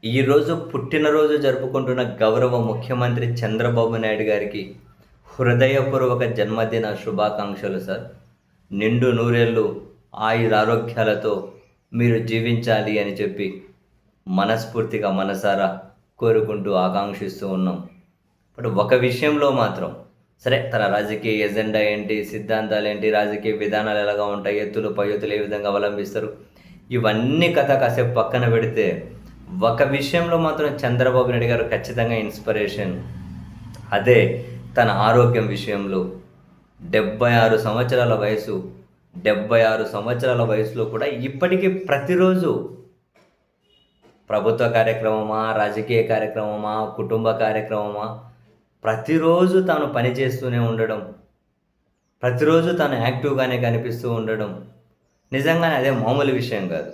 ఈరోజు పుట్టినరోజు జరుపుకుంటున్న గౌరవ ముఖ్యమంత్రి చంద్రబాబు నాయుడు గారికి హృదయపూర్వక జన్మదిన శుభాకాంక్షలు సార్. నిండు నూరేళ్ళు ఆయురారోగ్యాలతో మీరు జీవించాలి అని చెప్పి మనస్ఫూర్తిగా మనసారా కోరుకుంటూ ఆకాంక్షిస్తూ ఉన్నాం. బట్ ఒక విషయంలో మాత్రం సరే, తన రాజకీయ ఎజెండా ఏంటి, సిద్ధాంతాలు ఏంటి, రాజకీయ విధానాలు ఎలాగా ఉంటాయి, ఎత్తులు పై ఎత్తులు ఏ విధంగా అవలంబిస్తారు, ఇవన్నీ కథ కాసేపు పక్కన పెడితే ఒక విషయంలో మాత్రం చంద్రబాబు నాయుడు గారు ఖచ్చితంగా ఇన్స్పిరేషన్. అదే తన ఆరోగ్యం విషయంలో. 76 సంవత్సరాల వయసు, 76 సంవత్సరాల వయసులో కూడా ఇప్పటికీ ప్రతిరోజు ప్రభుత్వ కార్యక్రమమా, రాజకీయ కార్యక్రమమా, కుటుంబ కార్యక్రమమా, ప్రతిరోజు తాను పనిచేస్తూనే ఉండడం, ప్రతిరోజు తాను యాక్టివ్గానే కనిపిస్తూ ఉండడం నిజంగానే అదే మామూలు విషయం కాదు.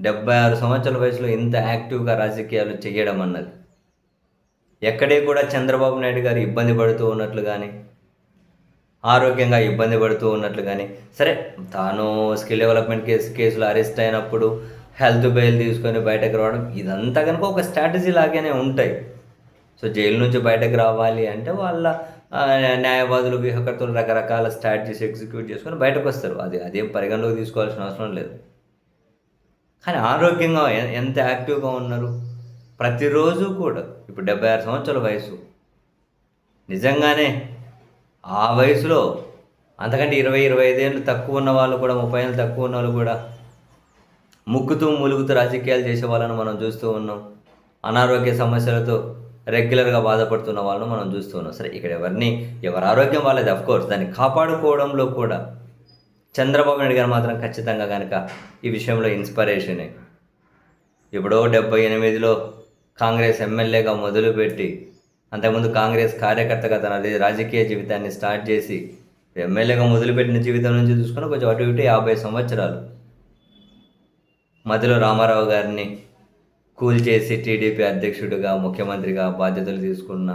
76 సంవత్సరాల వయసులో ఇంత యాక్టివ్గా రాజకీయాలు చేయడం అన్నది ఎక్కడే కూడా చంద్రబాబు నాయుడు గారు ఇబ్బంది పడుతూ ఉన్నట్లు కానీ, ఆరోగ్యంగా ఇబ్బంది పడుతూ ఉన్నట్లు కానీ, సరే తాను స్కిల్ డెవలప్మెంట్ కేసులో అరెస్ట్ అయినప్పుడు హెల్త్ బెయిల్ తీసుకొని బయటకు రావడం, ఇదంతా కనుక ఒక స్ట్రాటజీ లాగానే ఉంటాయి. సో జైలు నుంచి బయటకు రావాలి అంటే వాళ్ళ న్యాయవాదులు, విహకర్తలు రకరకాల స్ట్రాటజీస్ ఎగ్జిక్యూట్ చేసుకొని బయటకు వస్తారు. అదేం పరిగణలోకి తీసుకోవాల్సిన అవసరం లేదు. కానీ ఆరోగ్యంగా ఎంత యాక్టివ్గా ఉన్నారు ప్రతిరోజు కూడా. ఇప్పుడు 76 సంవత్సరాల వయసు, నిజంగానే ఆ వయసులో అంతకంటే 20-25 ఏళ్ళు తక్కువ ఉన్న వాళ్ళు కూడా, 30 ఏళ్ళు తక్కువ ఉన్న వాళ్ళు కూడా ముక్కుతూ ములుగుతూ రాజకీయాలు చేసే వాళ్ళని మనం చూస్తూ ఉన్నాం. అనారోగ్య సమస్యలతో రెగ్యులర్గా బాధపడుతున్న వాళ్ళను మనం చూస్తూ ఉన్నాం. సరే, ఇక్కడ ఎవరి ఆరోగ్యం వాళ్ళది, అఫ్కోర్స్. దాన్ని కాపాడుకోవడంలో కూడా చంద్రబాబు నాయుడు గారు మాత్రం ఖచ్చితంగా కనుక ఈ విషయంలో ఇన్స్పిరేషనే. ఎప్పుడో 78లో కాంగ్రెస్ ఎమ్మెల్యేగా మొదలుపెట్టి, అంతకుముందు కాంగ్రెస్ కార్యకర్తగా తన రాజకీయ జీవితాన్ని స్టార్ట్ చేసి, ఎమ్మెల్యేగా మొదలుపెట్టిన జీవితం నుంచి చూసుకుని కొంచెం అటు ఇటు 50 సంవత్సరాలు మధ్యలో రామారావు గారిని కూల్చేసి టీడీపీ అధ్యక్షుడిగా, ముఖ్యమంత్రిగా బాధ్యతలు తీసుకున్న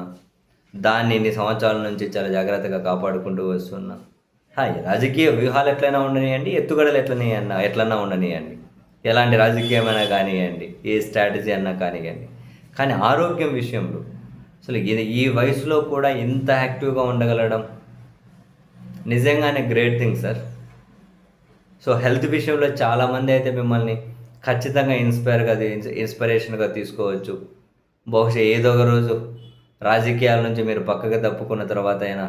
దాన్ని ఇన్ని సంవత్సరాల నుంచి చాలా జాగ్రత్తగా కాపాడుకుంటూ వస్తున్నా. రాజకీయ వ్యూహాలు ఎట్లయినా ఉండనియండి, ఎత్తుగడలు ఎట్లన్నా ఉండనియండి, ఎలాంటి రాజకీయమైనా కానివ్వండి, ఏ స్ట్రాటజీ అన్నా కానివ్వండి, కానీ ఆరోగ్యం విషయంలో అసలు ఈ వయసులో కూడా ఇంత యాక్టివ్గా ఉండగలడం నిజంగానే great thing sir. So health విషయంలో చాలామంది అయితే మిమ్మల్ని ఖచ్చితంగా ఇన్స్పిరేషన్గా తీసుకోవచ్చు. బహుశా ఏదో ఒక రోజు రాజకీయాల నుంచి మీరు పక్కకు తప్పుకున్న తర్వాత అయినా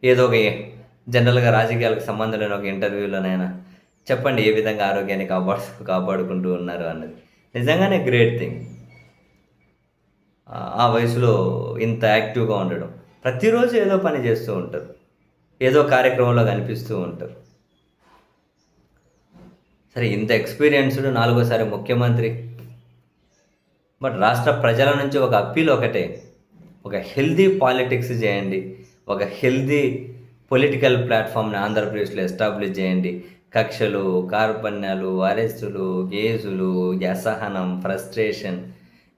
ఏదో ఒక జనరల్గా రాజకీయాలకు సంబంధం లేని ఒక ఇంటర్వ్యూలోనైనా చెప్పండి ఏ విధంగా ఆరోగ్యాన్ని కాపాడుకుంటూ ఉన్నారు అన్నది. నిజంగానే గ్రేట్ థింగ్. ఆ వయసులో ఇంత యాక్టివ్గా ఉండడం, ప్రతిరోజు ఏదో పని చేస్తూ ఉంటారు, ఏదో కార్యక్రమంలో కనిపిస్తూ ఉంటారు. సరే, ఇంత ఎక్స్పీరియన్స్డ్ 4వసారి ముఖ్యమంత్రి. బట్ రాష్ట్ర ప్రజల నుంచి ఒక అప్పీల్ ఒకటే, ఒక హెల్దీ పాలిటిక్స్ చేయండి, ఒక హెల్దీ పొలిటికల్ ప్లాట్ఫామ్ని ఆంధ్రప్రదేశ్లో ఎస్టాబ్లిష్ చేయండి. కక్షలు, కార్పణ్యాలు, అరెస్టులు, కేసులు, అసహనం, ఫ్రస్ట్రేషన్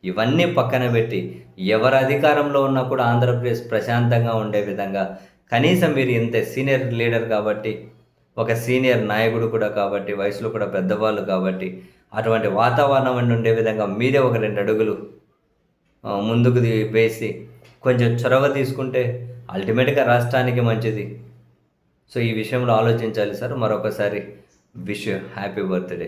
ఇవన్నీ పక్కన పెట్టి ఎవరు అధికారంలో ఉన్నా కూడా ఆంధ్రప్రదేశ్ ప్రశాంతంగా ఉండే విధంగా, కనీసం మీరు ఇంత సీనియర్ లీడర్ కాబట్టి, ఒక సీనియర్ నాయకుడు కూడా కాబట్టి, వయసులో కూడా పెద్దవాళ్ళు కాబట్టి, అటువంటి వాతావరణం ఉండే విధంగా మీరే ఒక 2 అడుగులు ముందుకు వేసి కొంచెం చొరవ తీసుకుంటే అల్టిమేట్గా రాష్ట్రానికి మంచిది. సో ఈ విషయంలో ఆలోచించాలి సార్. మరొకసారి విష్ హ్యాపీ బర్త్డే.